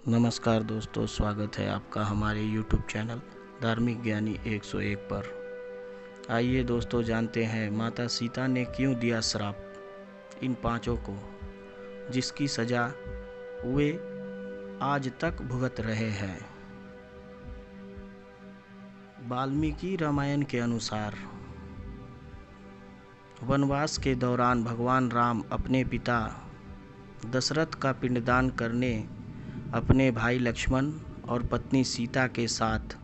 नमस्कार दोस्तों, स्वागत है आपका हमारे YouTube चैनल धार्मिक ज्ञानी 101 पर। आइए दोस्तों, जानते हैं माता सीता ने क्यों दिया श्राप इन पांचों को, जिसकी सजा वे आज तक भुगत रहे हैं। वाल्मीकि रामायण के अनुसार वनवास के दौरान भगवान राम अपने पिता दशरथ का पिंडदान करने अपने भाई लक्ष्मण और पत्नी सीता के साथ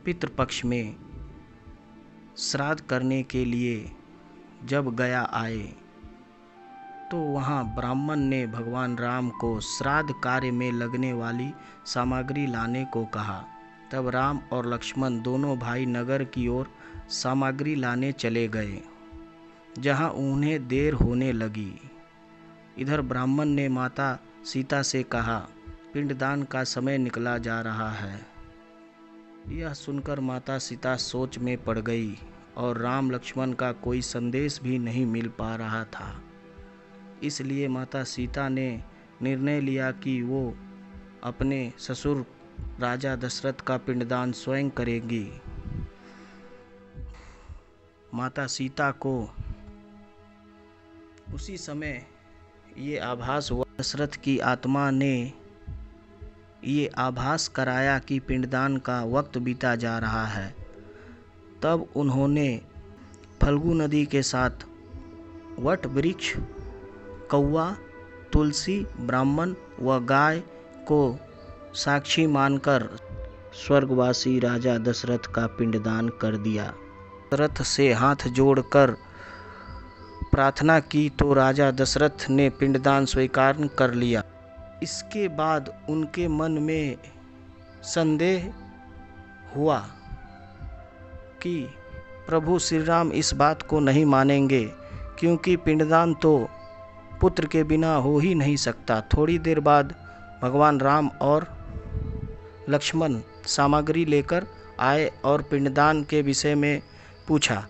पितृपक्ष में श्राद्ध करने के लिए जब गया आए तो वहाँ ब्राह्मण ने भगवान राम को श्राद्ध कार्य में लगने वाली सामग्री लाने को कहा। तब राम और लक्ष्मण दोनों भाई नगर की ओर सामग्री लाने चले गए, जहाँ उन्हें देर होने लगी। इधर ब्राह्मण ने माता सीता से कहा, पिंडदान का समय निकला जा रहा है। यह सुनकर माता सीता सोच में पड़ गई और राम लक्ष्मण का कोई संदेश भी नहीं मिल पा रहा था। इसलिए माता सीता ने निर्णय लिया कि वो अपने ससुर राजा दशरथ का पिंडदान स्वयं करेंगी। माता सीता को उसी समय ये आभास हुआ, दशरथ की आत्मा ने ये आभास कराया कि पिंडदान का वक्त बीता जा रहा है। तब उन्होंने फल्गु नदी के साथ वट वृक्ष, कौवा, तुलसी, ब्राह्मण व गाय को साक्षी मानकर स्वर्गवासी राजा दशरथ का पिंडदान कर दिया। दशरथ से हाथ जोड़कर प्रार्थना की तो राजा दशरथ ने पिंडदान स्वीकार कर लिया। इसके बाद उनके मन में संदेह हुआ कि प्रभु श्री राम इस बात को नहीं मानेंगे, क्योंकि पिंडदान तो पुत्र के बिना हो ही नहीं सकता। थोड़ी देर बाद भगवान राम और लक्ष्मण सामग्री लेकर आए और पिंडदान के विषय में पूछा।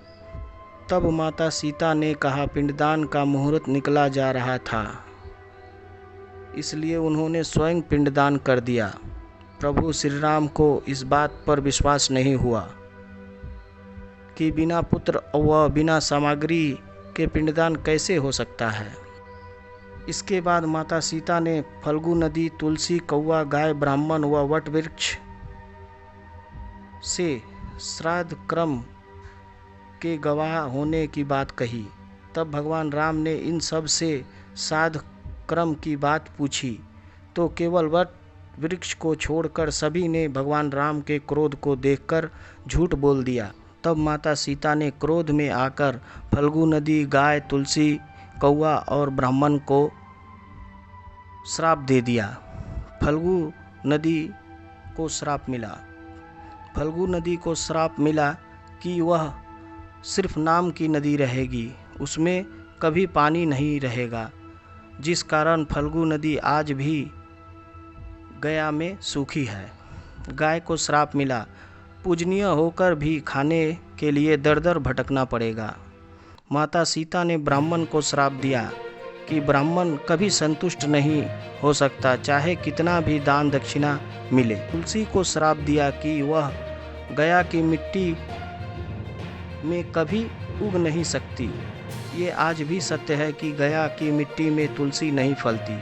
तब माता सीता ने कहा, पिंडदान का मुहूर्त निकला जा रहा था, इसलिए उन्होंने स्वयं पिंडदान कर दिया। प्रभु श्री राम को इस बात पर विश्वास नहीं हुआ कि बिना पुत्र व बिना सामग्री के पिंडदान कैसे हो सकता है। इसके बाद माता सीता ने फल्गु नदी, तुलसी, कौवा, गाय, ब्राह्मण व वट वृक्ष से श्राद्ध क्रम के गवाह होने की बात कही। तब भगवान राम ने इन सब से श्राद्ध क्रम की बात पूछी तो केवल वट वृक्ष को छोड़कर सभी ने भगवान राम के क्रोध को देखकर झूठ बोल दिया। तब माता सीता ने क्रोध में आकर फल्गु नदी, गाय, तुलसी, कौवा और ब्राह्मण को श्राप दे दिया। फल्गु नदी को श्राप मिला। फल्गु नदी को श्राप मिला कि वह सिर्फ नाम की नदी रहेगी, उसमें कभी पानी नहीं रहेगा, जिस कारण फल्गु नदी आज भी गया में सूखी है। गाय को श्राप मिला, पूजनीय होकर भी खाने के लिए दर दर भटकना पड़ेगा। माता सीता ने ब्राह्मण को श्राप दिया कि ब्राह्मण कभी संतुष्ट नहीं हो सकता, चाहे कितना भी दान दक्षिणा मिले। तुलसी को श्राप दिया कि वह गया की मिट्टी में कभी उग नहीं सकती। ये आज भी सत्य है कि गया की मिट्टी में तुलसी नहीं फलती।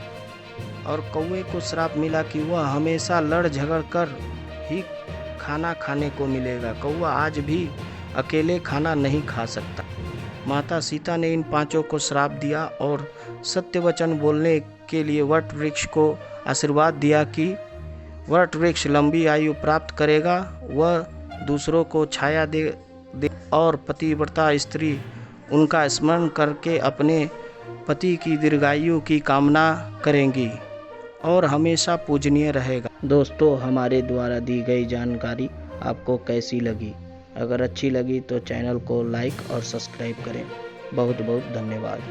और कौवे को श्राप मिला कि वह हमेशा लड़ झगड़ कर ही खाना खाने को मिलेगा। कौवा आज भी अकेले खाना नहीं खा सकता। माता सीता ने इन पांचों को श्राप दिया और सत्य वचन बोलने के लिए वट वृक्ष को आशीर्वाद दिया कि वट वृक्ष लंबी आयु प्राप्त करेगा, वह दूसरों को छाया दे और पतिव्रता स्त्री उनका स्मरण करके अपने पति की दीर्घायु की कामना करेंगी और हमेशा पूजनीय रहेगा। दोस्तों, हमारे द्वारा दी गई जानकारी आपको कैसी लगी? अगर अच्छी लगी तो चैनल को लाइक और सब्सक्राइब करें। बहुत बहुत धन्यवाद।